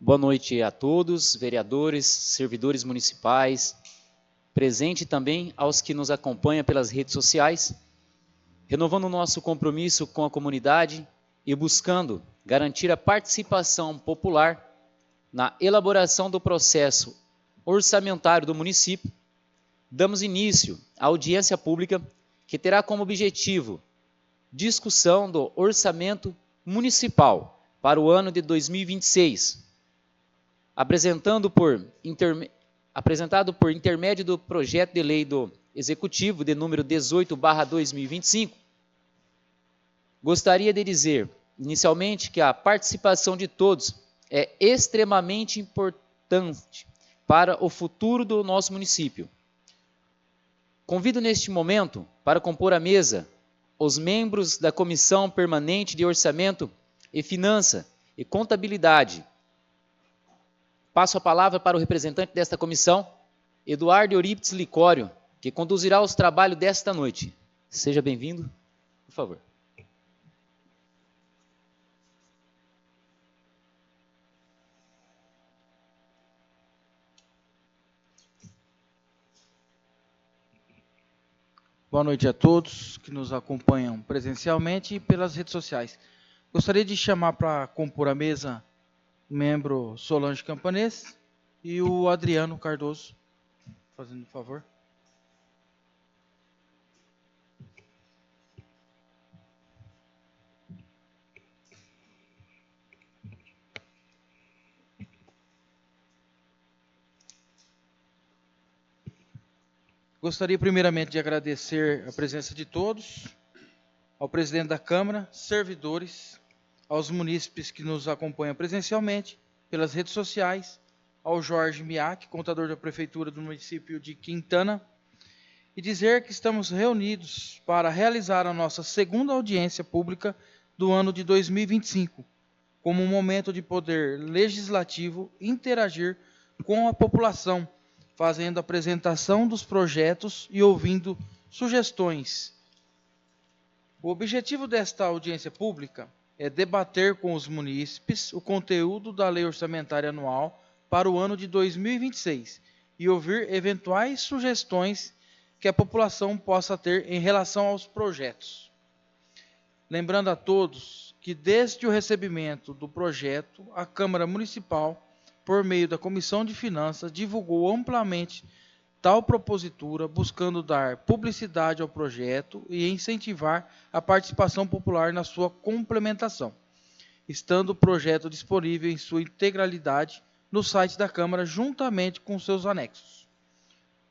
Boa noite a todos, vereadores, servidores municipais, presente também aos que nos acompanham pelas redes sociais, renovando o nosso compromisso com a comunidade e buscando garantir a participação popular na elaboração do processo orçamentário do município, damos início à audiência pública que terá como objetivo discussão do orçamento municipal para o ano de 2026, apresentado por intermédio do projeto de lei do Executivo de número 18/2025. Gostaria de dizer, inicialmente, que a participação de todos é extremamente importante para o futuro do nosso município. Convido neste momento para compor a mesa os membros da Comissão Permanente de Orçamento e Finança e Contabilidade. Passo a palavra para o representante desta comissão, Eduardo Eurípides Licório, que conduzirá os trabalhos desta noite. Seja bem-vindo, por favor. Boa noite a todos que nos acompanham presencialmente e pelas redes sociais. Gostaria de chamar para compor a mesa o membro Solange Campanês e o Adriano Cardoso, fazendo um favor. Gostaria primeiramente de agradecer a presença de todos, ao presidente da Câmara, servidores, aos munícipes que nos acompanham presencialmente, pelas redes sociais, ao Jorge Miak, contador da Prefeitura do município de Quintana, e dizer que estamos reunidos para realizar a nossa segunda audiência pública do ano de 2025, como um momento de poder legislativo interagir com a população, fazendo a apresentação dos projetos e ouvindo sugestões. O objetivo desta audiência pública é debater com os munícipes o conteúdo da Lei Orçamentária Anual para o ano de 2026 e ouvir eventuais sugestões que a população possa ter em relação aos projetos. Lembrando a todos que desde o recebimento do projeto, a Câmara Municipal, por meio da Comissão de Finanças, divulgou amplamente tal propositura, buscando dar publicidade ao projeto e incentivar a participação popular na sua complementação, estando o projeto disponível em sua integralidade no site da Câmara, juntamente com seus anexos.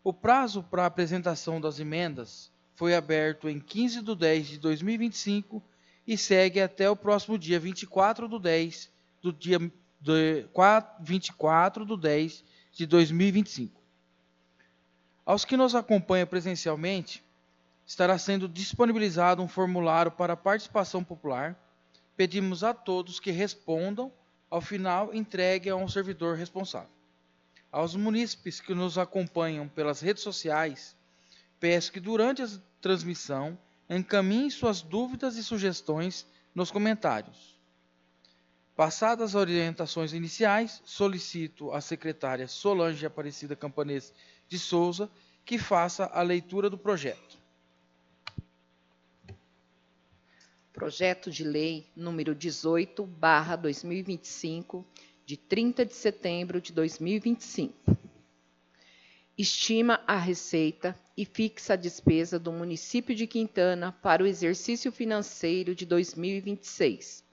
O prazo para a apresentação das emendas foi aberto em 15/10/2025 e segue até o próximo dia 24/10 de 2025. Aos que nos acompanham presencialmente, estará sendo disponibilizado um formulário para participação popular. Pedimos a todos que respondam, ao final entregue a um servidor responsável. Aos munícipes que nos acompanham pelas redes sociais, peço que durante a transmissão encaminhem suas dúvidas e sugestões nos comentários. Passadas as orientações iniciais, solicito à secretária Solange Aparecida Campanês de Souza que faça a leitura do projeto. Projeto de Lei número 18/2025, de 30 de setembro de 2025. Estima a receita e fixa a despesa do município de Quintana para o exercício financeiro de 2026.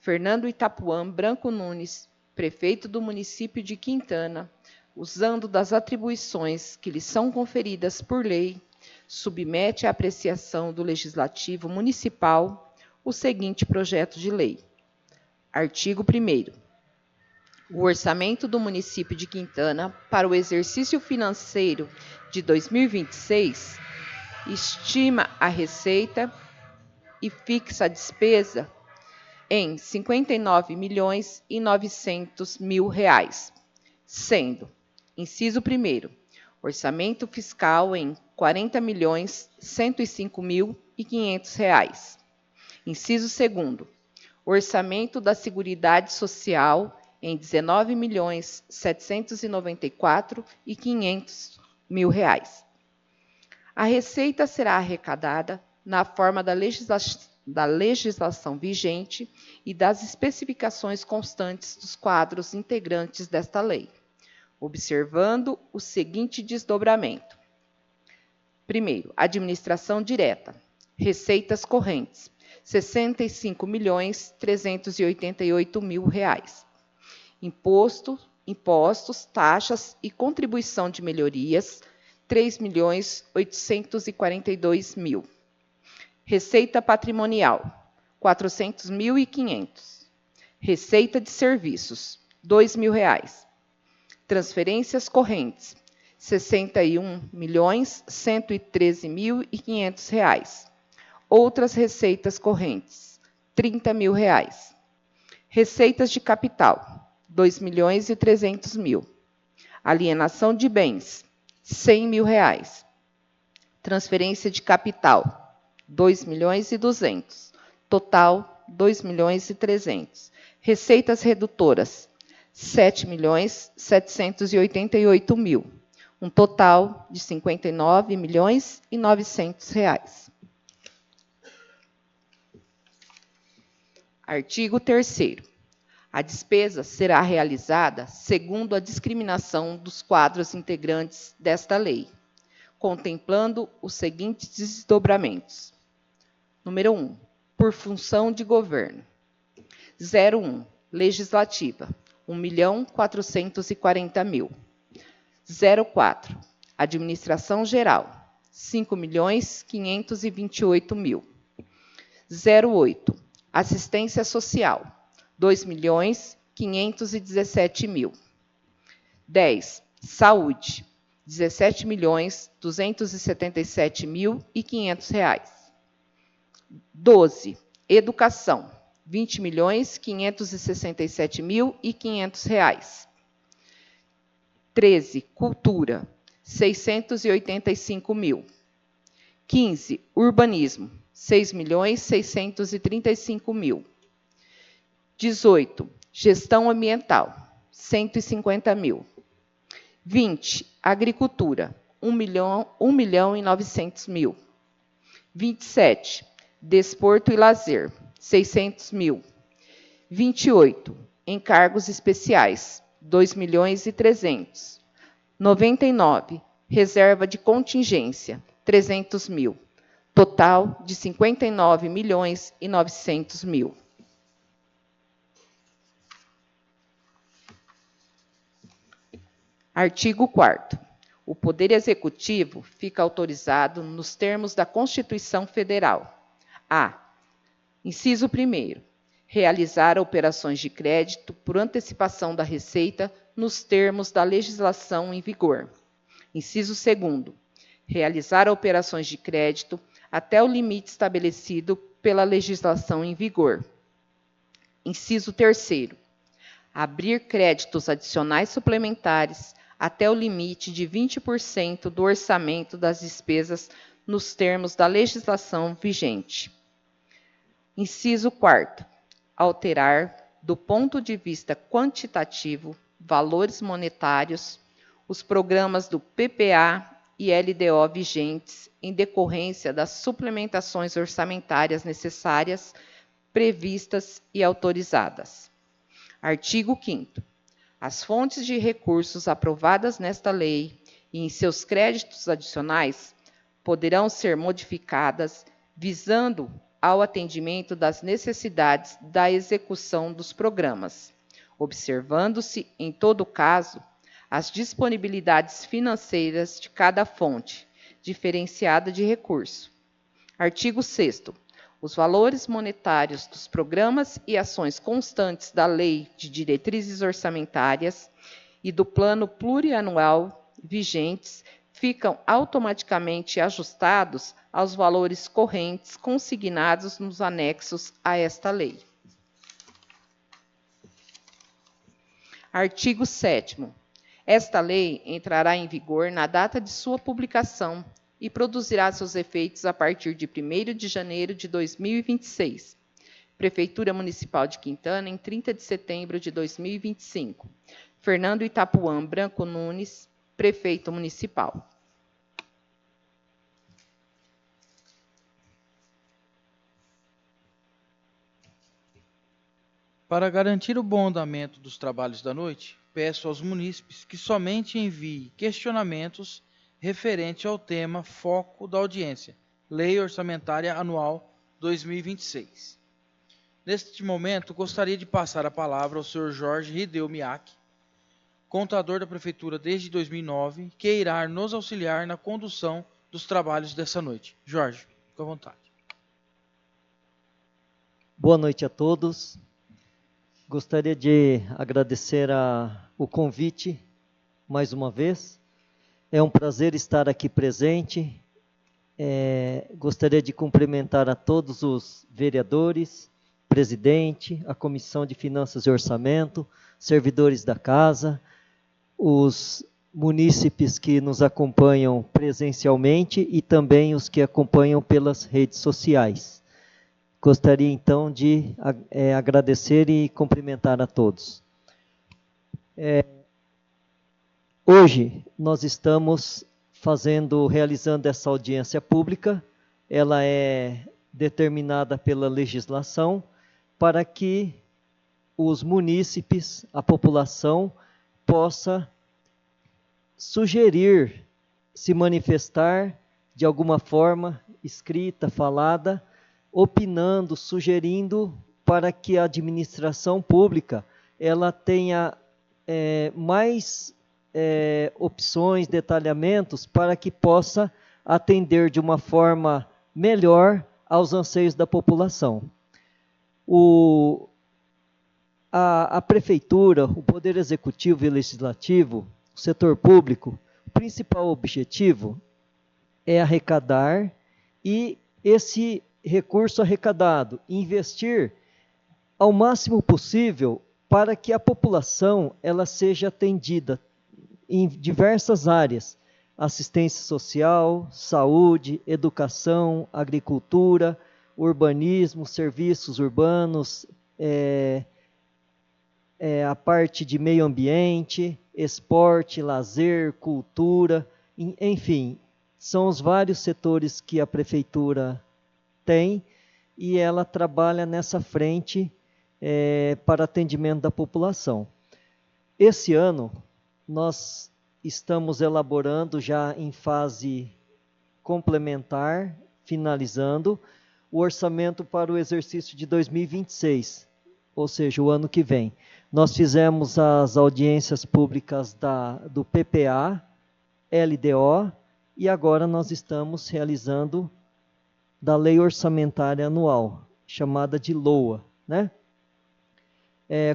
Fernando Itapuã Branco Nunes, prefeito do município de Quintana, usando das atribuições que lhe são conferidas por lei, submete à apreciação do Legislativo Municipal o seguinte projeto de lei. Artigo 1º. O orçamento do município de Quintana para o exercício financeiro de 2026 estima a receita e fixa a despesa em R$ 59.900.000, sendo, inciso 1º, orçamento fiscal em R$ 40.105.500. Inciso 2º, orçamento da Seguridade Social em R$ 19.794.500. A receita será arrecadada na forma da legislação vigente e das especificações constantes dos quadros integrantes desta lei, observando o seguinte desdobramento. Primeiro, administração direta. Receitas correntes, R$ 65.388.000. Impostos, taxas e contribuição de melhorias, R$ 3.842.000. Receita patrimonial, R$ 400.500. Receita de serviços, R$ 2.000. Transferências correntes, R$ 61.113.500. Outras receitas correntes, R$ 30.000. Receitas de capital, R$ 2.300.000. Alienação de bens, R$ 100.000. Transferência de capital, R$ 2.200.000. Total, R$ 2.300.000. Receitas redutoras, R$ 7.788.000. Um total de R$ 59.900.000. Artigo 3º. A despesa será realizada segundo a discriminação dos quadros integrantes desta lei, contemplando os seguintes desdobramentos. Número 1. Por função de governo. 01. Legislativa, R$ 1.440.000. 04. Administração geral, R$ 5.528.000. 08. Assistência social, R$ 2.517.000. 10. Saúde, R$ 17.277.500. 12. Educação, R$ 20.567.500. 13. Cultura, R$ 685.000. 15. Urbanismo, R$ 6.635.000. 18. Gestão ambiental, R$ 150.000. 20. Agricultura, R$ 1.900.000. 27. Desporto e lazer, R$ 600.000. 28. Encargos especiais, R$ 2.300.000. 99. Reserva de contingência, R$ 300.000. Total de R$ 59.900.000. Artigo 4º. O Poder Executivo fica autorizado nos termos da Constituição Federal. A. Inciso 1º. Realizar operações de crédito por antecipação da receita nos termos da legislação em vigor. Inciso 2º. Realizar operações de crédito até o limite estabelecido pela legislação em vigor. Inciso 3º. Abrir créditos adicionais suplementares até o limite de 20% do orçamento das despesas nos termos da legislação vigente. Inciso 4º. Alterar, do ponto de vista quantitativo, valores monetários, os programas do PPA e LDO vigentes em decorrência das suplementações orçamentárias necessárias, previstas e autorizadas. Artigo 5º. As fontes de recursos aprovadas nesta lei e em seus créditos adicionais poderão ser modificadas visando ao atendimento das necessidades da execução dos programas, observando-se, em todo caso, as disponibilidades financeiras de cada fonte diferenciada de recurso. Artigo 6º. Os valores monetários dos programas e ações constantes da Lei de Diretrizes Orçamentárias e do Plano Plurianual vigentes ficam automaticamente ajustados aos valores correntes consignados nos anexos a esta lei. Artigo 7º. Esta lei entrará em vigor na data de sua publicação e produzirá seus efeitos a partir de 1º de janeiro de 2026, Prefeitura Municipal de Quintana, em 30 de setembro de 2025. Fernando Itapuã Branco Nunes, Prefeito Municipal. Para garantir o bom andamento dos trabalhos da noite, peço aos munícipes que somente enviem questionamentos referentes ao tema foco da audiência, Lei Orçamentária Anual 2026. Neste momento, gostaria de passar a palavra ao senhor Jorge Rideu Miak, contador da Prefeitura desde 2009, que irá nos auxiliar na condução dos trabalhos dessa noite. Jorge, fique à vontade. Boa noite a todos. Gostaria de agradecer o convite mais uma vez. É um prazer estar aqui presente. Gostaria de cumprimentar a todos os vereadores, presidente, a Comissão de Finanças e Orçamento, servidores da casa, os munícipes que nos acompanham presencialmente e também os que acompanham pelas redes sociais. Gostaria então de agradecer e cumprimentar a todos. Hoje nós estamos realizando essa audiência pública. Ela é determinada pela legislação para que os munícipes, a população, possa sugerir, se manifestar de alguma forma, escrita, falada, opinando, sugerindo para que a administração pública ela tenha mais opções, detalhamentos, para que possa atender de uma forma melhor aos anseios da população. A Prefeitura, o Poder Executivo e Legislativo, o setor público, o principal objetivo é arrecadar e esse recurso arrecadado, investir ao máximo possível para que a população ela seja atendida em diversas áreas, assistência social, saúde, educação, agricultura, urbanismo, serviços urbanos, a parte de meio ambiente, esporte, lazer, cultura, enfim, são os vários setores que a Prefeitura tem e ela trabalha nessa frente para atendimento da população. Esse ano, nós estamos elaborando já em fase complementar, finalizando, o orçamento para o exercício de 2026, ou seja, o ano que vem. Nós fizemos as audiências públicas do PPA, LDO, e agora nós estamos realizando da Lei Orçamentária Anual, chamada de LOA, né?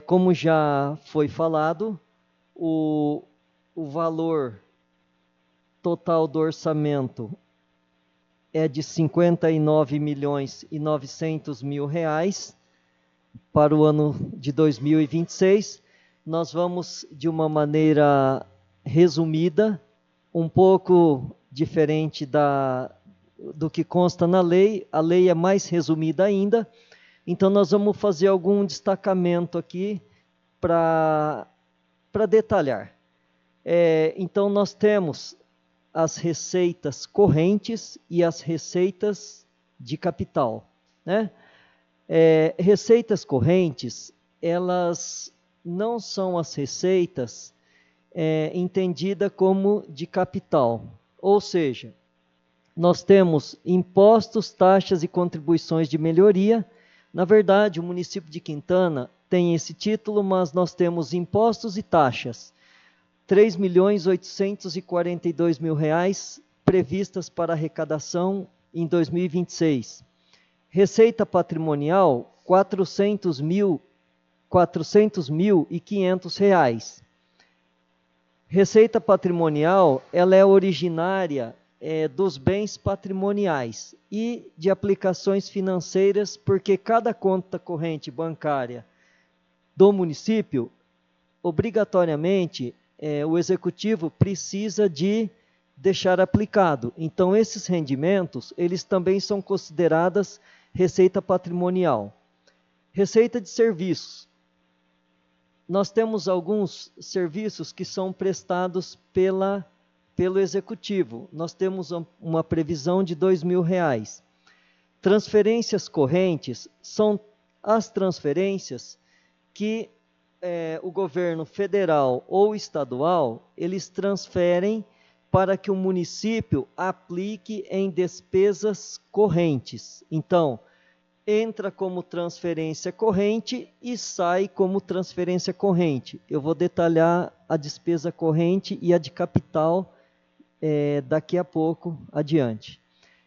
Como já foi falado, o valor total do orçamento é de R$ 59.900.000 para o ano de 2026. Nós vamos, de uma maneira resumida, um pouco diferente do que consta na lei. A lei é mais resumida ainda, então nós vamos fazer algum destacamento aqui para detalhar. Então nós temos as receitas correntes e as receitas de capital, né? Receitas correntes, elas não são as receitas entendidas como de capital, ou seja, nós temos impostos, taxas e contribuições de melhoria. Na verdade, o município de Quintana tem esse título, mas nós temos impostos e taxas, R$ 3.842.000 previstas para arrecadação em 2026. Receita patrimonial, R$ 400.500. Receita patrimonial, ela é originária dos bens patrimoniais e de aplicações financeiras, porque cada conta corrente bancária do município, obrigatoriamente, o executivo precisa de deixar aplicado. Então, esses rendimentos, eles também são considerados receita patrimonial. Receita de serviços. Nós temos alguns serviços que são prestados pelo executivo. Nós temos uma previsão de R$2.000. Transferências correntes são as transferências que o governo federal ou estadual, eles transferem para que o município aplique em despesas correntes. Então, entra como transferência corrente e sai como transferência corrente. Eu vou detalhar a despesa corrente e a de capital daqui a pouco adiante.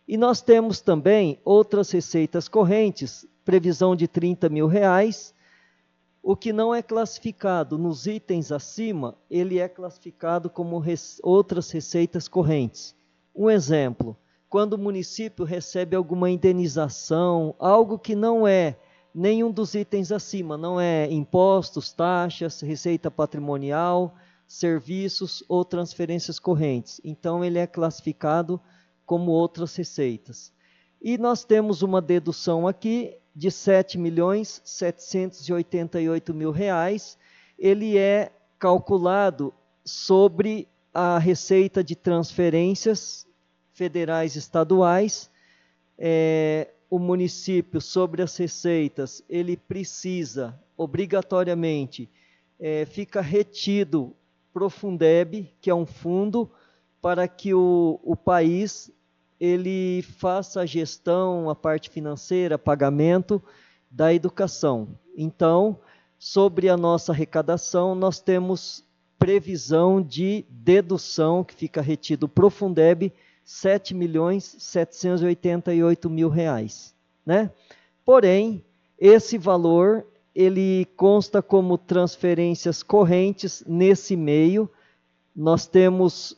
E nós temos também outras receitas correntes, previsão de R$30.000. O que não é classificado nos itens acima, ele é classificado como outras receitas correntes. Um exemplo, quando o município recebe alguma indenização, algo que não é nenhum dos itens acima, não é impostos, taxas, receita patrimonial, serviços ou transferências correntes. Então, ele é classificado como outras receitas. E nós temos uma dedução aqui de R$7.788.000. Ele é calculado sobre a receita de transferências federais e estaduais. O município, sobre as receitas, ele precisa, obrigatoriamente, fica retido para o Fundeb, que é um fundo, para que o país ele faça a gestão, a parte financeira, pagamento da educação. Então, sobre a nossa arrecadação, nós temos previsão de dedução, que fica retido para o Fundeb, R$7.788.000, né? Porém, esse valor, ele consta como transferências correntes nesse meio. Nós temos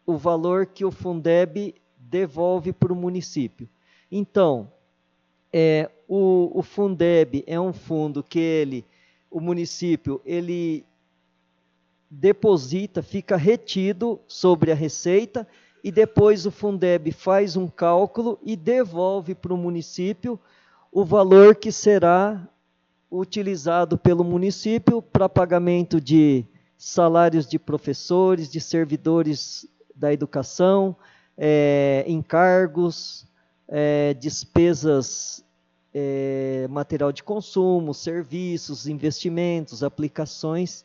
o valor que o Fundeb devolve para o município. Então, o Fundeb é um fundo que o município, ele deposita, fica retido sobre a receita, e depois o Fundeb faz um cálculo e devolve para o município o valor que será utilizado pelo município para pagamento de salários de professores, de servidores da educação, encargos, despesas, material de consumo, serviços, investimentos, aplicações,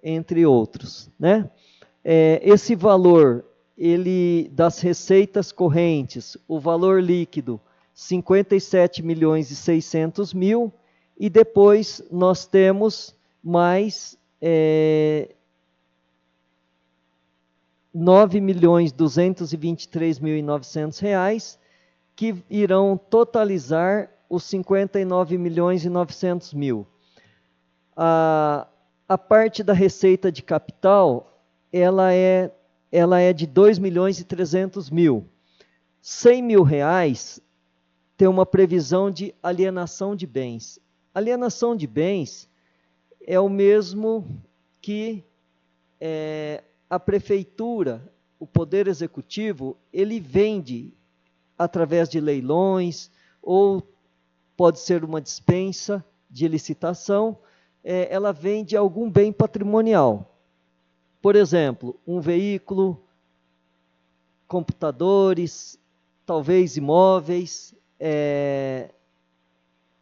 entre outros, né? Esse valor, das receitas correntes, o valor líquido, R$57.600.000, e depois nós temos mais R$9.223.900, que irão totalizar os R$59.900.000. A parte da receita de capital, ela é de R$2.300.000. R$100.000 tem uma previsão de alienação de bens. Alienação de bens é o mesmo que a prefeitura, o poder executivo, ele vende através de leilões, ou pode ser uma dispensa de licitação, ela vende algum bem patrimonial. Por exemplo, um veículo, computadores, talvez imóveis,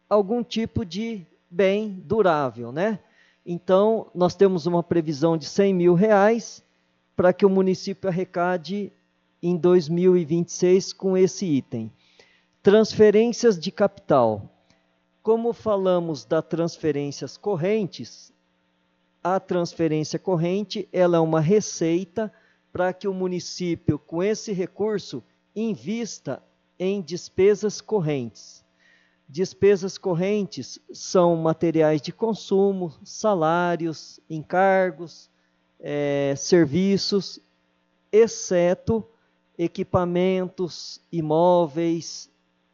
algum tipo de bem durável, né? Então, nós temos uma previsão de R$100.000 para que o município arrecade em 2026 com esse item. Transferências de capital. Como falamos das transferências correntes, a transferência corrente, ela é uma receita para que o município, com esse recurso, invista em despesas correntes. Despesas correntes são materiais de consumo, salários, encargos, serviços, exceto equipamentos, imóveis,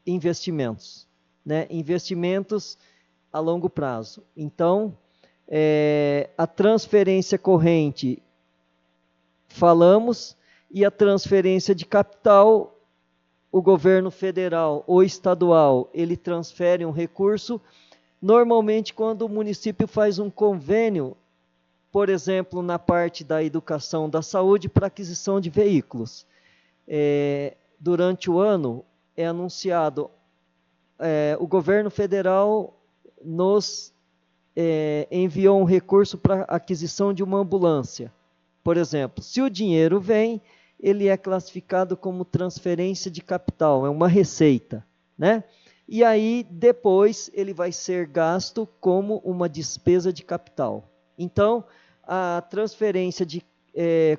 investimentos, né? Investimentos a longo prazo. Então, a transferência corrente, falamos, e a transferência de capital, o governo federal ou estadual, ele transfere um recurso Normalmente, quando o município faz um convênio, por exemplo, na parte da educação, da saúde, para aquisição de veículos, durante o ano é anunciado, o governo federal nos enviou um recurso para aquisição de uma ambulância. Por exemplo, se o dinheiro vem, ele é classificado como transferência de capital, é uma receita, né? E aí, depois, ele vai ser gasto como uma despesa de capital. Então, a transferência de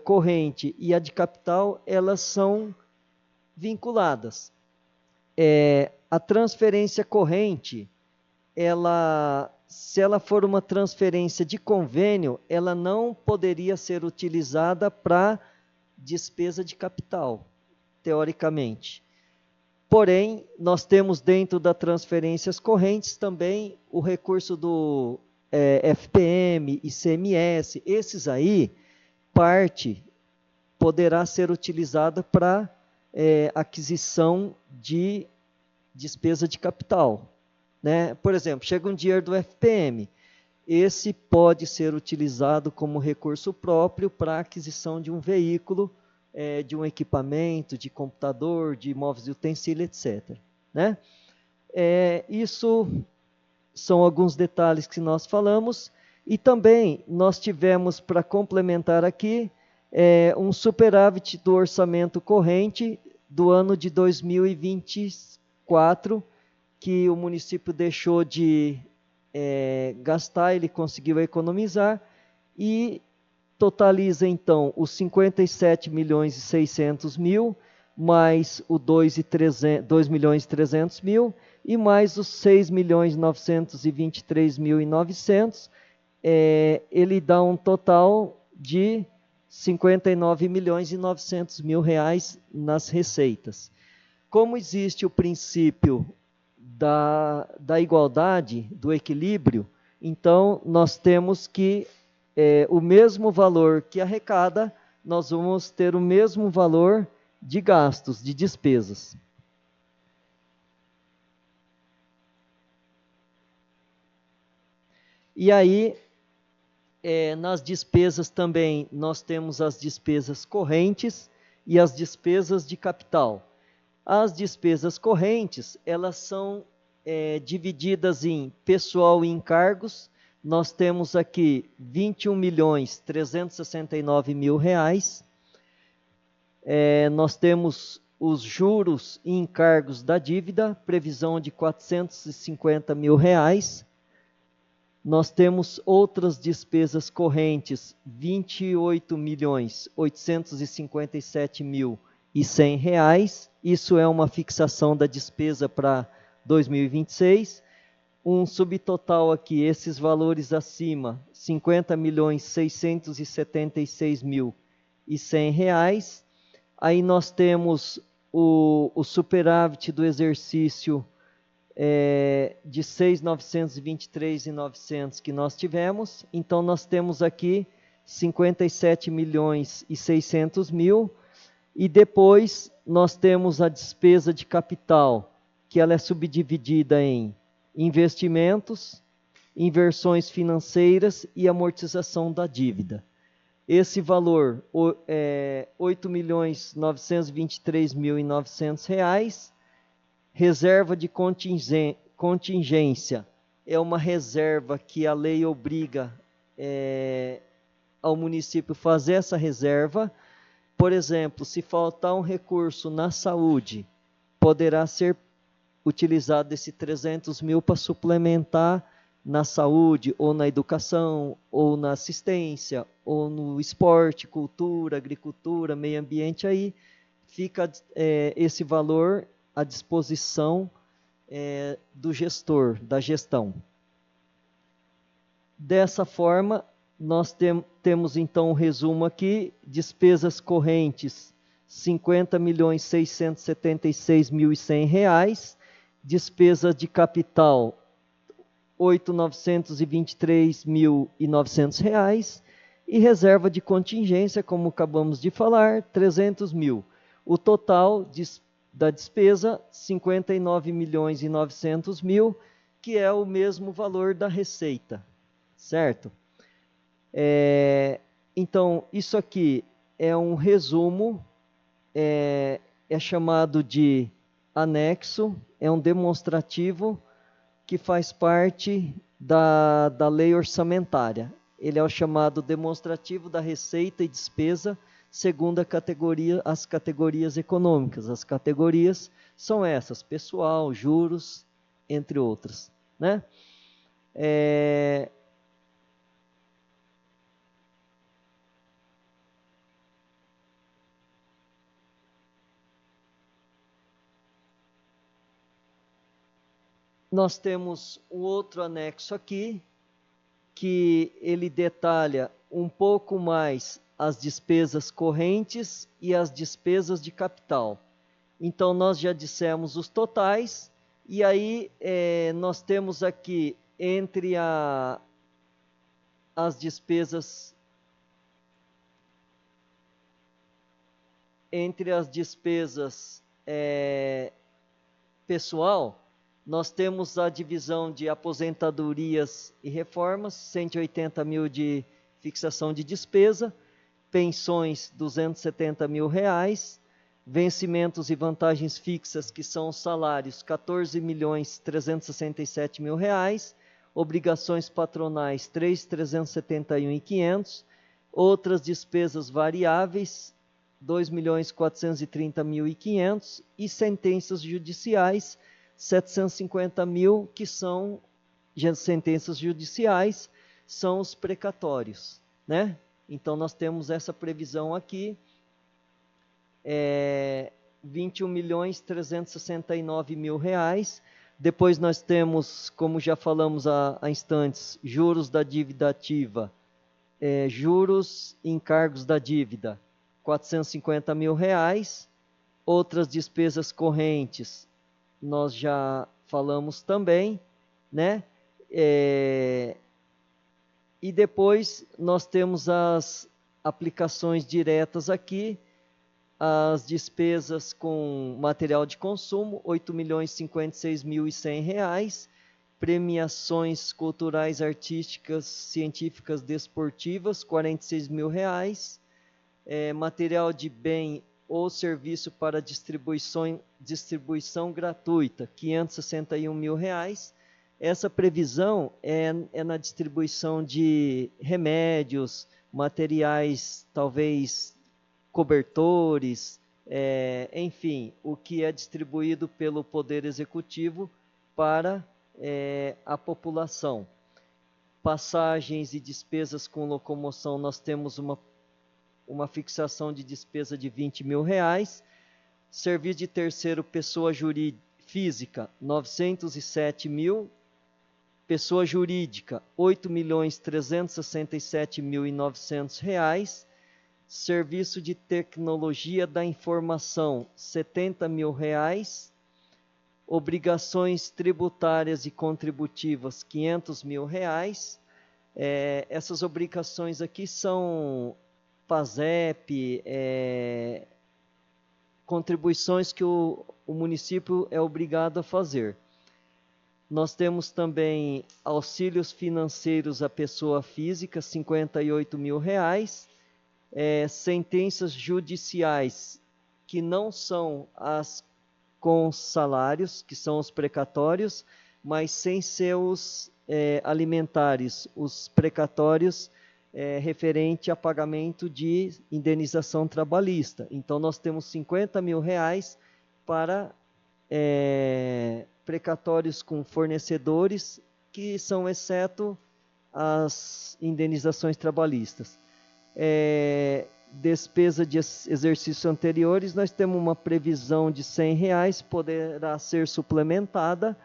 corrente e a de capital, elas são vinculadas. A transferência corrente, se ela for uma transferência de convênio, ela não poderia ser utilizada para despesa de capital, teoricamente. Porém, nós temos dentro das transferências correntes também o recurso do FPM, ICMS, esses aí, parte poderá ser utilizada para aquisição de despesa de capital, né? Por exemplo, chega um dinheiro do FPM, esse pode ser utilizado como recurso próprio para aquisição de um veículo, de um equipamento, de computador, de móveis e utensílios, etc. Né? Isso são alguns detalhes que nós falamos, e também nós tivemos, para complementar aqui, um superávit do orçamento corrente do ano de 2024, que o município deixou de gastar, ele conseguiu economizar, e totaliza então os 57.600.000, mais o 2.300.000, e mais os 6.923.900, ele dá um total de 59.900.000 reais nas receitas. Como existe o princípio da igualdade, do equilíbrio, então nós temos que o mesmo valor que arrecada, nós vamos ter o mesmo valor de gastos, de despesas. E aí, nas despesas também, nós temos as despesas correntes e as despesas de capital. As despesas correntes, elas são divididas em pessoal e encargos. Nós temos aqui 21.369.000 reais. Nós temos os juros e encargos da dívida, previsão de 450.000 reais. Nós temos outras despesas correntes, 28.857.100 reais. Isso é uma fixação da despesa para 2026. Um subtotal aqui, esses valores acima, 50.676.100 reais. Aí nós temos o superávit do exercício de 6.923.900 que nós tivemos. Então nós temos aqui 57.600.000, e depois nós temos a despesa de capital, que ela é subdividida em investimentos, inversões financeiras e amortização da dívida. Esse valor, 8.923.900 reais. Reserva de contingência é uma reserva que a lei obriga ao município fazer essa reserva. Por exemplo, se faltar um recurso na saúde, poderá ser utilizado esse 300.000 para suplementar na saúde, ou na educação, ou na assistência, ou no esporte, cultura, agricultura, meio ambiente. Aí fica esse valor à disposição do gestor, da gestão. Dessa forma, nós temos então um resumo aqui: despesas correntes, 50.676.100 reais, despesa de capital, 8.923.900 reais, e reserva de contingência, como acabamos de falar, 300.000. O total da despesa, 59.900.000, que é o mesmo valor da receita, certo? Então, isso aqui é um resumo, é chamado de anexo, é um demonstrativo que faz parte da lei orçamentária. Ele é o chamado demonstrativo da receita e despesa segundo as categorias econômicas. As categorias são essas: pessoal, juros, entre outras, né? Nós temos um outro anexo aqui, que ele detalha um pouco mais as despesas correntes e as despesas de capital. Então, nós já dissemos os totais, e aí nós temos aqui entre as despesas pessoal, nós temos a divisão de aposentadorias e reformas, 180 mil de fixação de despesa, pensões, 270 mil reais, vencimentos e vantagens fixas, que são os salários, 14 milhões 367 mil reais, obrigações patronais, 3.371.500, outras despesas variáveis, 2.430.500 e sentenças judiciais, 750 mil, que são sentenças judiciais, são os precatórios, né? Então, nós temos essa previsão aqui, 21.369.000 reais. Depois nós temos, como já falamos há instantes, juros da dívida ativa, juros e encargos da dívida, 450 mil reais. Outras despesas correntes, nós já falamos também, né? E depois nós temos as aplicações diretas aqui, as despesas com material de consumo, 8.056.100 reais, premiações culturais, artísticas, científicas, desportivas, 46 mil reais, material de bem ou serviço para distribuição gratuita, 561 mil reais. Essa previsão é na distribuição de remédios, materiais, talvez cobertores, enfim, o que é distribuído pelo Poder Executivo para a população. Passagens e despesas com locomoção, nós temos uma fixação de despesa de 20 mil reais. Serviço de terceiro, pessoa física, 907 mil. Pessoa jurídica, 8.367.900 reais. Serviço de tecnologia da informação, 70 mil reais. Obrigações tributárias e contributivas, 500 mil reais. Essas obrigações aqui são PASEP, contribuições que o município é obrigado a fazer. Nós temos também auxílios financeiros à pessoa física, 58 mil reais. Sentenças judiciais, que não são as com salários, que são os precatórios, mas sem ser os alimentares, os precatórios referente a pagamento de indenização trabalhista. Então, nós temos 50 mil reais para precatórios com fornecedores, que são exceto as indenizações trabalhistas. Despesa de exercícios anteriores, nós temos uma previsão de 100 reais, poderá ser suplementada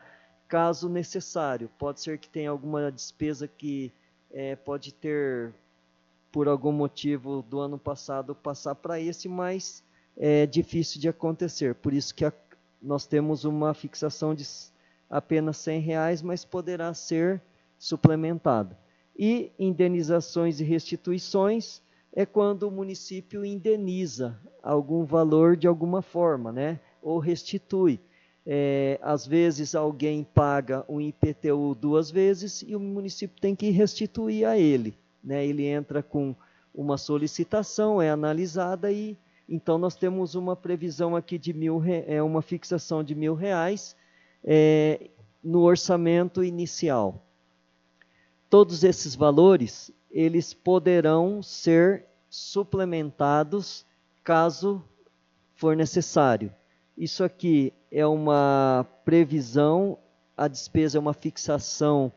caso necessário. Pode ser que tenha alguma despesa que pode ter, por algum motivo do ano passado, passar para esse, mas é difícil de acontecer. Por isso que nós temos uma fixação de apenas 100 reais, mas poderá ser suplementada. E indenizações e restituições é quando o município indeniza algum valor de alguma forma, né? Ou restitui. Às vezes alguém paga um IPTU 2 vezes e o município tem que restituir a ele, né? Ele entra com uma solicitação, é analisada e então nós temos uma previsão aqui de uma fixação de R$ 1.000 no orçamento inicial. Todos esses valores, eles poderão ser suplementados caso for necessário. Isso aqui é uma previsão, a despesa é uma fixação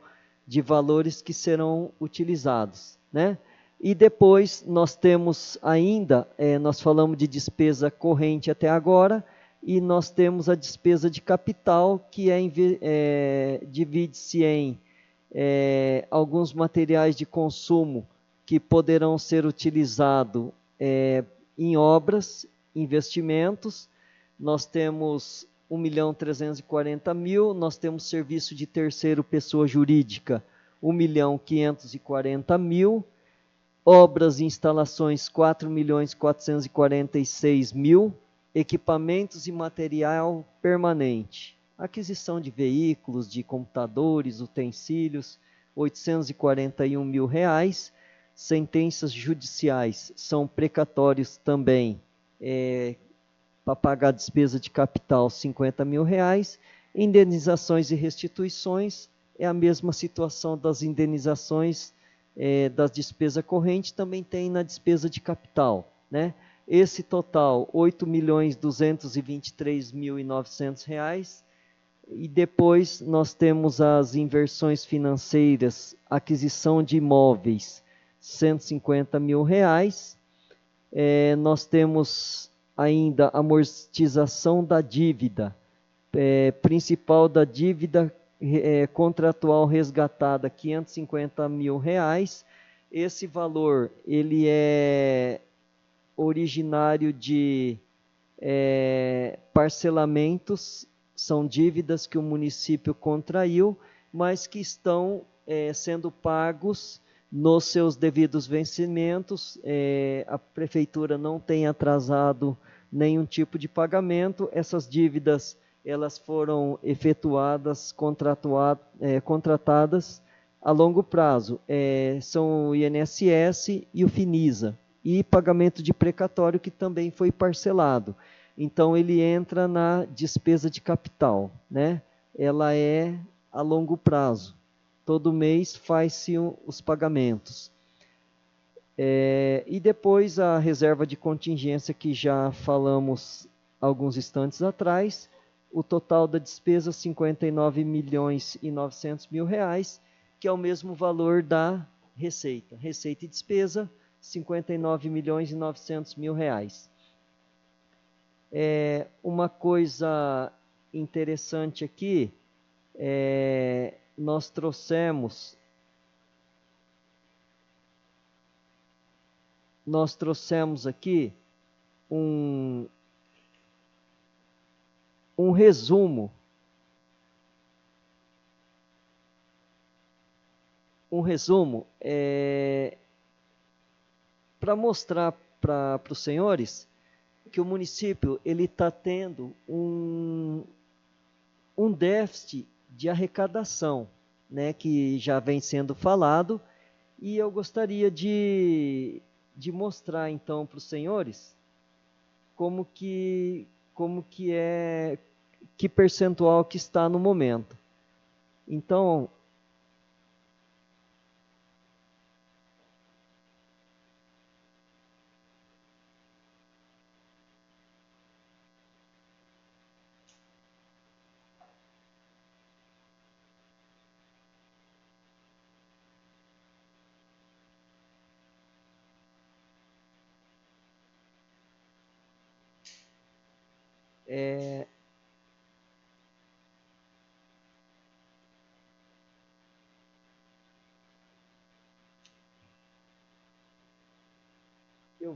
de valores que serão utilizados, né? E depois nós temos ainda, nós falamos de despesa corrente até agora, e nós temos a despesa de capital, que divide-se em alguns materiais de consumo que poderão ser utilizados em obras, investimentos. Nós temos 1.340.000, nós temos serviço de terceiro pessoa jurídica, 1.540.000, obras e instalações, 4.446.000, equipamentos e material permanente, aquisição de veículos, de computadores, utensílios, R$ 841.000, sentenças judiciais, são precatórios também, para pagar a despesa de capital, R$ 50.000, indenizações e restituições, é a mesma situação das indenizações das despesas correntes, também tem na despesa de capital, né? Esse total, R$ 8.223.900, e depois nós temos as inversões financeiras, aquisição de imóveis, R$ 150.000, nós temos ainda amortização da dívida, principal da dívida contratual resgatada, R$ 550.000. Esse valor ele é originário de parcelamentos, são dívidas que o município contraiu, mas que estão sendo pagos nos seus devidos vencimentos. A prefeitura não tem atrasado nenhum tipo de pagamento. Essas dívidas elas foram efetuadas, contratadas a longo prazo. São o INSS e o Finisa, e pagamento de precatório que também foi parcelado. Então ele entra na despesa de capital, né? Ela é a longo prazo. Todo mês faz-se os pagamentos. E depois a reserva de contingência que já falamos alguns instantes atrás, o total da despesa R$ 59.900.000, que é o mesmo valor da receita. Receita e despesa, R$ 59.900.000. Uma coisa interessante aqui, nós trouxemos aqui um resumo, para mostrar para os senhores que o município ele está tendo um déficit de arrecadação, né, que já vem sendo falado, e eu gostaria de mostrar então para os senhores como que é, que percentual que está no momento. Então, eu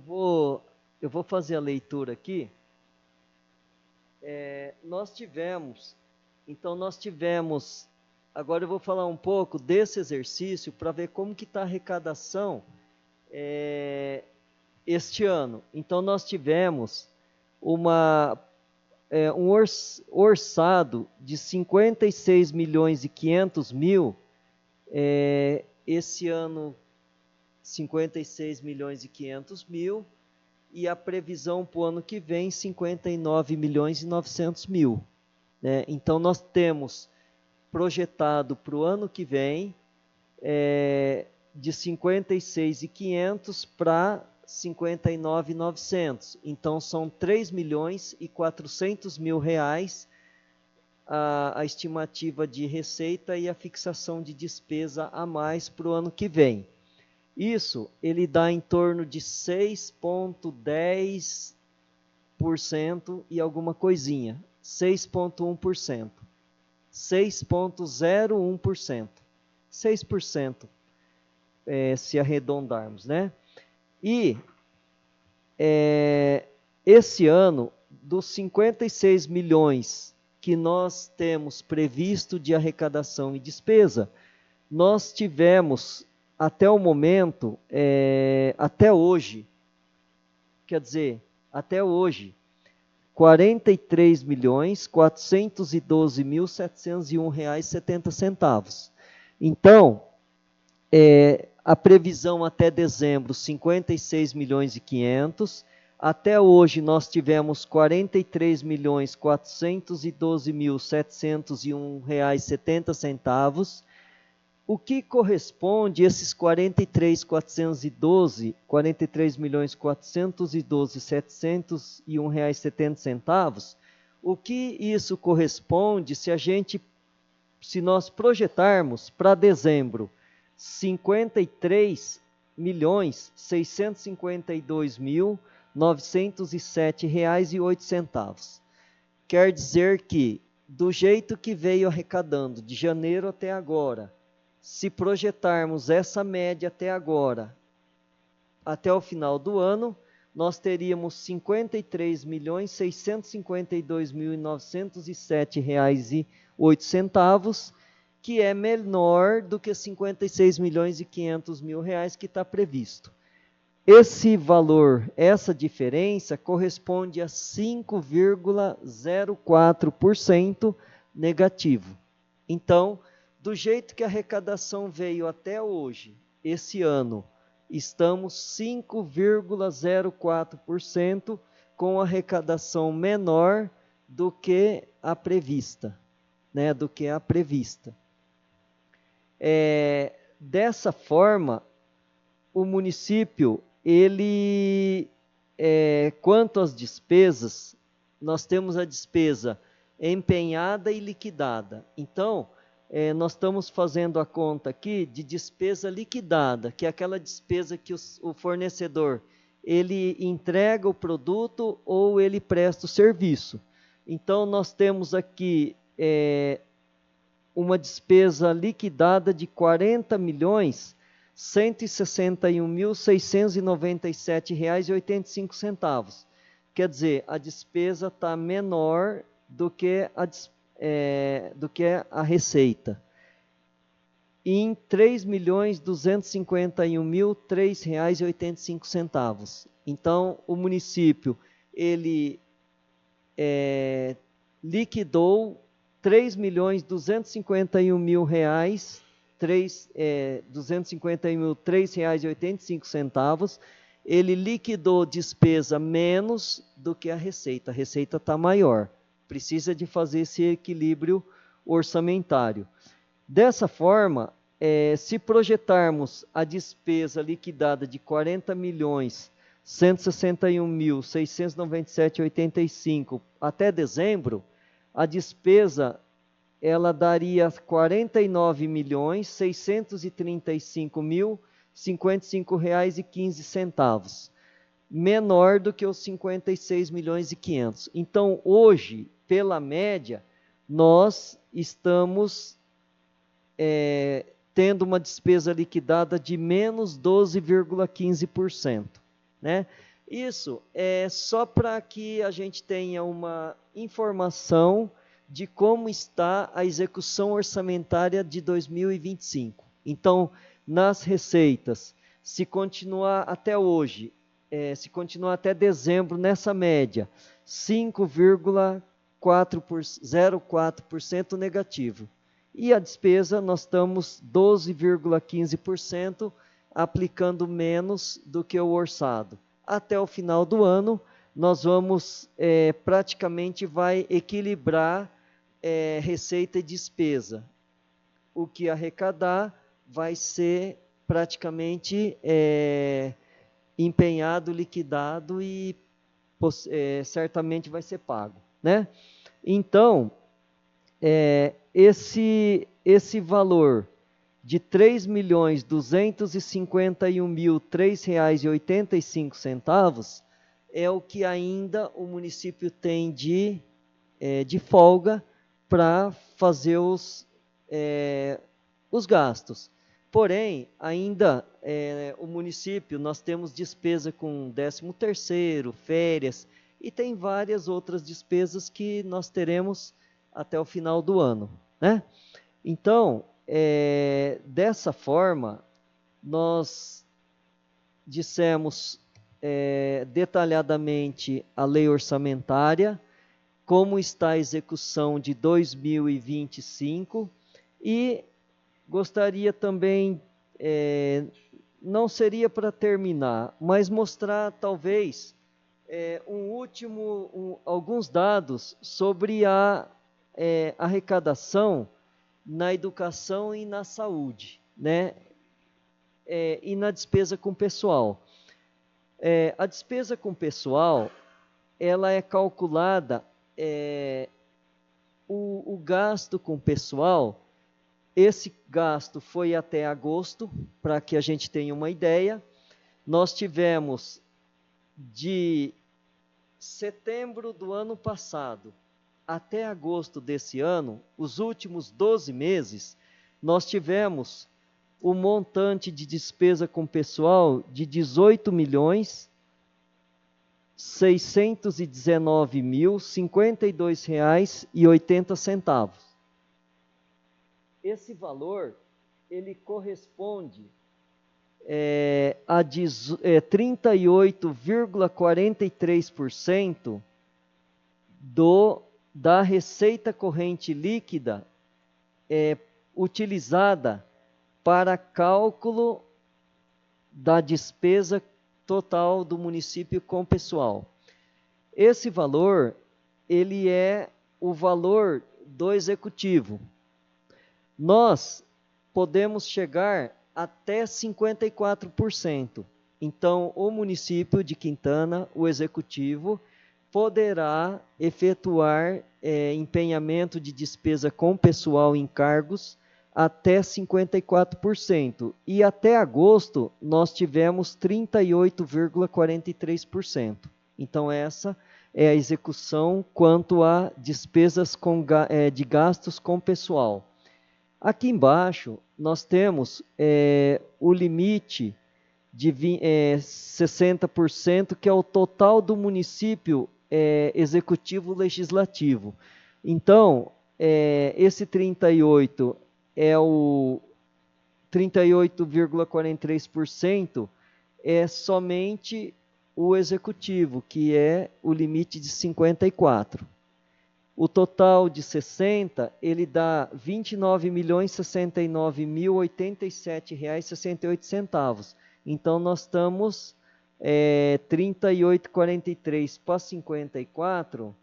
vou fazer a leitura aqui. Nós tivemos, agora eu vou falar um pouco desse exercício para ver como que está a arrecadação este ano. Então nós tivemos um orçado de 56 milhões e 500 mil, esse ano 56 milhões e 500 mil, e a previsão para o ano que vem 59 milhões e 900 mil. Né? Então nós temos projetado para o ano que vem de 56.500 para 59.900. Então são 3 milhões e 400 mil reais a estimativa de receita e a fixação de despesa a mais para o ano que vem. Isso ele dá em torno de 6,10% e alguma coisinha, 6,1%, 6,01%, 6%, se arredondarmos, né? E esse ano, dos 56 milhões que nós temos previsto de arrecadação e despesa, nós tivemos até o momento, até hoje, quer dizer, até hoje, 43.412.701,70 reais. Então, a previsão até dezembro, 56 milhões e 500. Até hoje nós tivemos 43.412.701,70 reais. O que corresponde a esses 43.412.701,70 reais? O que isso corresponde se nós projetarmos para dezembro 53.652.907,08 reais. Quer dizer que, do jeito que veio arrecadando de janeiro até agora, se projetarmos essa média até agora, até o final do ano, nós teríamos 53.652.907,08 reais, que é menor do que 56 milhões e 500 mil reais que está previsto. Esse valor, essa diferença, corresponde a 5,04% negativo. Então, do jeito que a arrecadação veio até hoje, esse ano, estamos 5,04% com arrecadação menor do que a prevista. Né, do que a prevista. Dessa forma, o município, quanto às despesas, nós temos a despesa empenhada e liquidada. Então, nós estamos fazendo a conta aqui de despesa liquidada, que é aquela despesa que o fornecedor, ele entrega o produto ou ele presta o serviço. Então, nós temos aqui uma despesa liquidada de R$ 40.161.697,85. Quer dizer, a despesa está menor do que a receita. Em R$ 3.251.003,85. Então, o município, ele liquidou R$ 3.251.000, R$ 251.003,85. Ele liquidou despesa menos do que a receita. A receita está maior. Precisa de fazer esse equilíbrio orçamentário. Dessa forma, se projetarmos a despesa liquidada de R$ 40.161.697,85 até dezembro, a despesa ela daria R$ 49.635.055,15, menor do que os 56 milhões e 500. Então, hoje, pela média, nós estamos tendo uma despesa liquidada de menos 12,15%. Né? Isso é só para que a gente tenha uma informação de como está a execução orçamentária de 2025. Então, nas receitas, se continuar até hoje, se continuar até dezembro nessa média, 5,04% 0,4% negativo. E a despesa, nós estamos 12,15%, aplicando menos do que o orçado. Até o final do ano, nós vamos, praticamente vai equilibrar receita e despesa. O que arrecadar vai ser praticamente empenhado, liquidado e certamente vai ser pago, né? Então, esse valor de R$ 3.251.003,85 é o que ainda o município tem de folga para fazer os gastos. Porém, ainda o município, nós temos despesa com 13º, férias, e tem várias outras despesas que nós teremos até o final do ano, né? Então, dessa forma, nós dissemos detalhadamente a lei orçamentária, como está a execução de 2025, e gostaria também, não seria para terminar, mas mostrar talvez alguns dados sobre a arrecadação na educação e na saúde, né? E na despesa com pessoal. A despesa com pessoal, ela é calculada, o gasto com pessoal, esse gasto foi até agosto, para que a gente tenha uma ideia. Nós tivemos de setembro do ano passado até agosto desse ano, os últimos 12 meses, nós tivemos o montante de despesa com pessoal de R$ 18.619.052,80. Esse valor, ele corresponde a 38,43% da receita corrente líquida utilizada para cálculo da despesa total do município com pessoal. Esse valor, ele é o valor do executivo. Nós podemos chegar até 54%. Então, o município de Quintana, o executivo, poderá efetuar empenhamento de despesa com pessoal em cargos até 54%. E até agosto, nós tivemos 38,43%. Então, essa é a execução quanto a despesas de gastos com pessoal. Aqui embaixo, nós temos o limite de 60%, que é o total do município executivo legislativo. Então, esse 38 é o 38,43% é somente o executivo, que é o limite de 54%. O total de 60, ele dá R$ 29.069.087,68. Então, nós estamos 38,43 para 54,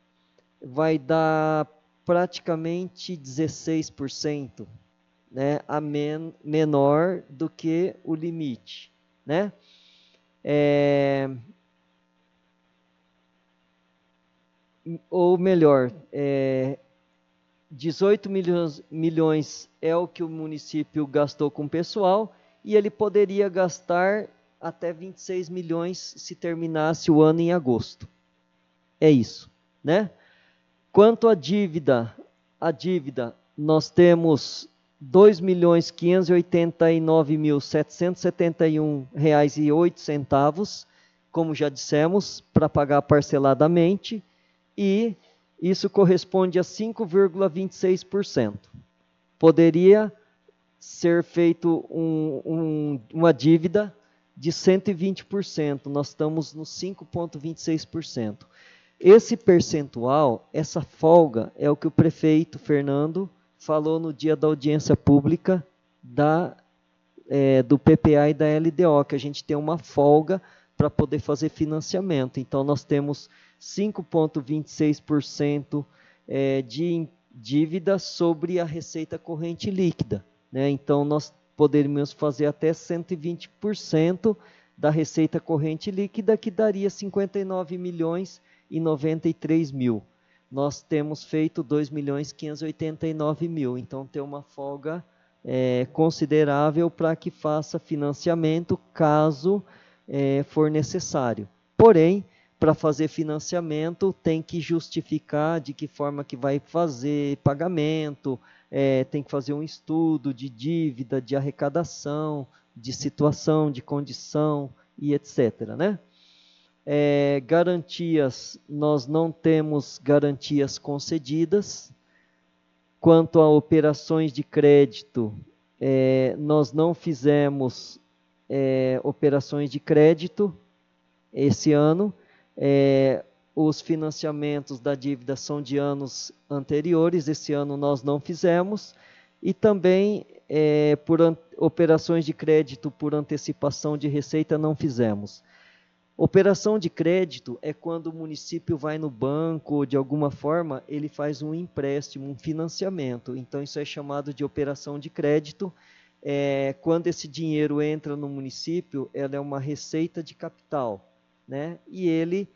vai dar praticamente 16%, né? Menor do que o limite, né? Ou melhor, 18 milhões é o que o município gastou com pessoal, e ele poderia gastar até 26 milhões se terminasse o ano em agosto. É isso, né? Quanto à dívida, nós temos R$ 2.589.771,08, como já dissemos, para pagar parceladamente, e isso corresponde a 5,26%. Poderia ser feito uma dívida de 120%, nós estamos no 5,26%. Esse percentual, essa folga, é o que o prefeito Fernando falou no dia da audiência pública do PPA e da LDO, que a gente tem uma folga para poder fazer financiamento. Então, nós temos 5,26% de dívida sobre a receita corrente líquida, né? Então, nós poderíamos fazer até 120% da receita corrente líquida, que daria 59.093.000. Nós temos feito 2.589.000, então tem uma folga considerável para que faça financiamento caso for necessário. Porém, para fazer financiamento tem que justificar de que forma que vai fazer pagamento, tem que fazer um estudo de dívida, de arrecadação, de situação, de condição e etc., né? Garantias, nós não temos garantias concedidas. Quanto a operações de crédito, nós não fizemos operações de crédito esse ano. Os financiamentos da dívida são de anos anteriores, esse ano nós não fizemos. E também operações de crédito por antecipação de receita não fizemos. Operação de crédito é quando o município vai no banco ou de alguma forma ele faz um empréstimo, um financiamento. Então isso é chamado de operação de crédito. Quando esse dinheiro entra no município, ela é uma receita de capital, né? E ele,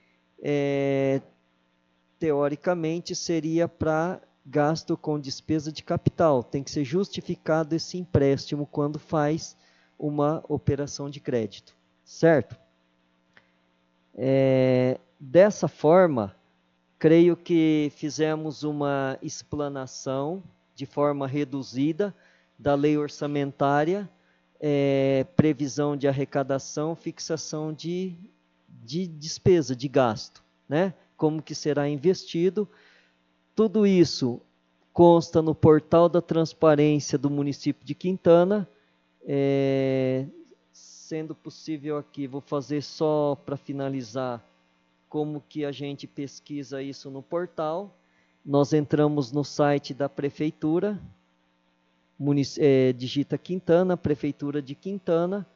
teoricamente, seria para gasto com despesa de capital. Tem que ser justificado esse empréstimo quando faz uma operação de crédito, certo? Dessa forma, creio que fizemos uma explanação de forma reduzida da lei orçamentária, previsão de arrecadação, fixação de despesa, de gasto, né? Como que será investido. Tudo isso consta no portal da transparência do município de Quintana. Sendo possível aqui, vou fazer só para finalizar como que a gente pesquisa isso no portal. Nós entramos no site da prefeitura, digita Quintana, Prefeitura de Quintana,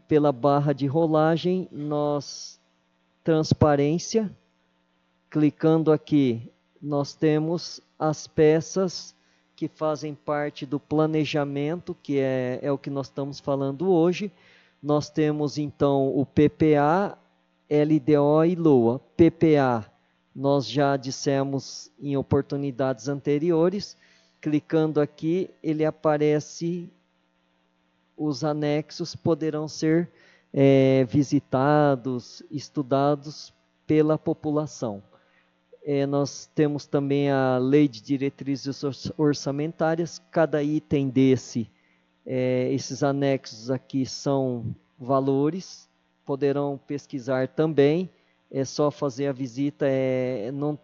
pela barra de rolagem, transparência, clicando aqui, nós temos as peças que fazem parte do planejamento, que é o que nós estamos falando hoje. Nós temos, então, o PPA, LDO e LOA. PPA, nós já dissemos em oportunidades anteriores. Clicando aqui, ele aparece, os anexos poderão ser visitados, estudados pela população. Nós temos também a Lei de Diretrizes Orçamentárias. Cada item esses anexos aqui são valores, poderão pesquisar também. É só fazer a visita,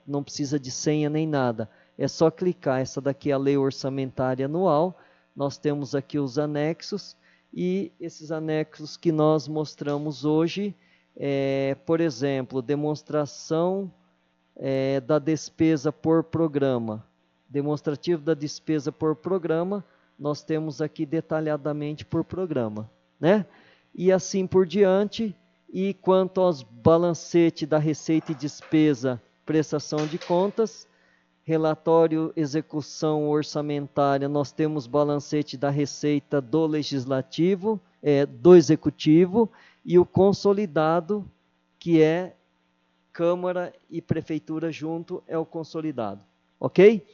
não precisa de senha nem nada. É só clicar. Essa daqui é a Lei Orçamentária Anual. Nós temos aqui os anexos, e esses anexos que nós mostramos hoje, por exemplo, demonstração da despesa por programa, demonstrativo da despesa por programa, nós temos aqui detalhadamente por programa, né? E assim por diante. E quanto aos balancetes da receita e despesa, prestação de contas, relatório execução orçamentária, nós temos balancete da receita do legislativo, do executivo, e o consolidado, que é Câmara e Prefeitura junto, é o consolidado, ok?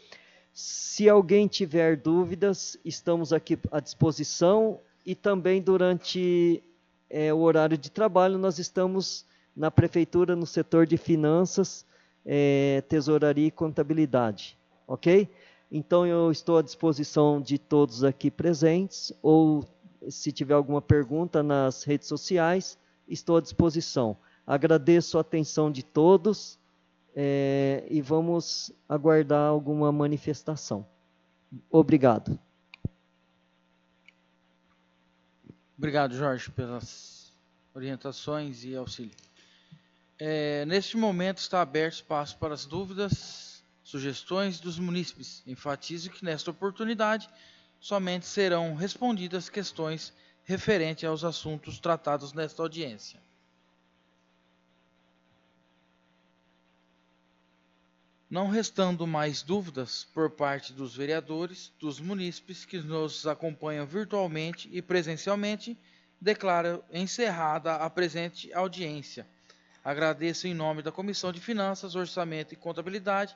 Se alguém tiver dúvidas, estamos aqui à disposição, e também durante o horário de trabalho, nós estamos na Prefeitura, no setor de finanças, tesouraria e contabilidade, ok? Então, eu estou à disposição de todos aqui presentes, ou se tiver alguma pergunta nas redes sociais, estou à disposição. Agradeço a atenção de todos e vamos aguardar alguma manifestação. Obrigado. Obrigado, Jorge, pelas orientações e auxílio. Neste momento está aberto espaço para as dúvidas, sugestões dos munícipes. Enfatizo que nesta oportunidade somente serão respondidas questões referentes aos assuntos tratados nesta audiência. Não restando mais dúvidas por parte dos vereadores, dos munícipes que nos acompanham virtualmente e presencialmente, declaro encerrada a presente audiência. Agradeço em nome da Comissão de Finanças, Orçamento e Contabilidade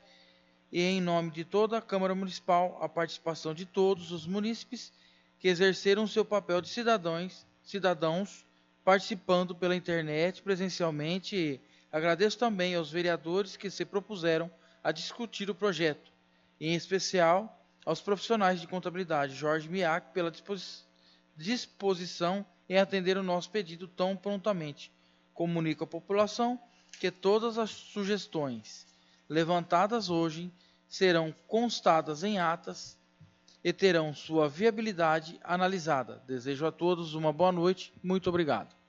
e em nome de toda a Câmara Municipal a participação de todos os munícipes que exerceram seu papel de cidadãos participando pela internet presencialmente e agradeço também aos vereadores que se propuseram a discutir o projeto, em especial aos profissionais de contabilidade Jorge Miak pela disposição em atender o nosso pedido tão prontamente. Comunico à população que todas as sugestões levantadas hoje serão constadas em atas e terão sua viabilidade analisada. Desejo a todos uma boa noite. Muito obrigado.